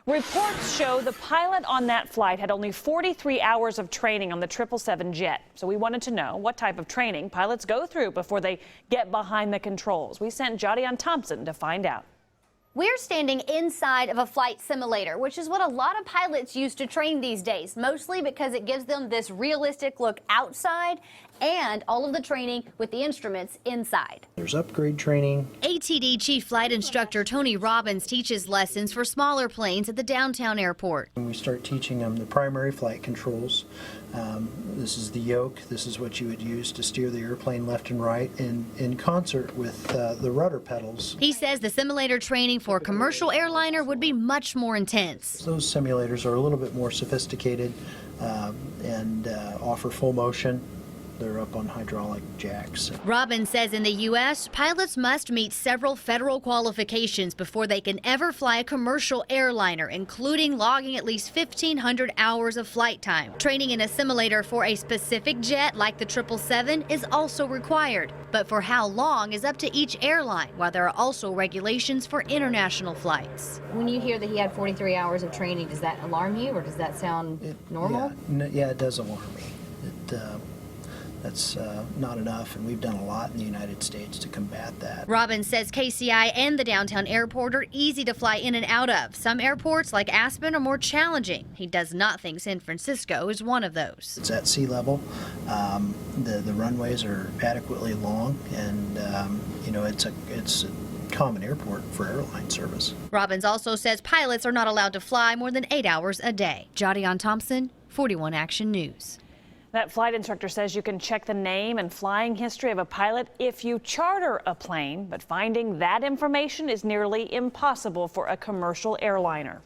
Reports show the pilot on that flight had only 43 hours of training on the 777 jet. So we wanted to know what type of training pilots go through before they get behind the controls. We sent Jodion Thompson to find out. We're standing inside of a flight simulator, which is what a lot of pilots use to train these days, mostly because it gives them this realistic look outside and all of the training with the instruments inside. There's upgrade training. ATD Chief Flight Instructor Tony Robbins teaches lessons for smaller planes at the downtown airport. And we start teaching them the primary flight controls. This is the yoke. This is what you would use to steer the airplane left and right in concert with the rudder pedals. He says the simulator training for a commercial airliner would be much more intense. Those simulators are a little bit more sophisticated and offer full motion. They're up on hydraulic jacks. Robbins says in the U.S., pilots must meet several federal qualifications before they can ever fly a commercial airliner, including logging at least 1,500 hours of flight time. Training in a simulator for a specific jet like the 777 is also required, but for how long is up to each airline, while there are also regulations for international flights. When you hear that he had 43 hours of training, does that alarm you or does that sound normal? Yeah, it does alarm me. That's not enough, and we've done a lot in the United States to combat that. Robbins says KCI and the downtown airport are easy to fly in and out of. Some airports, like Aspen, are more challenging. He does not think San Francisco is one of those. It's at sea level. The runways are adequately long, and it's a common airport for airline service. Robbins also says pilots are not allowed to fly more than 8 hours a day. Jodion Thompson, 41 Action News. That flight instructor says you can check the name and flying history of a pilot if you charter a plane, but finding that information is nearly impossible for a commercial airliner.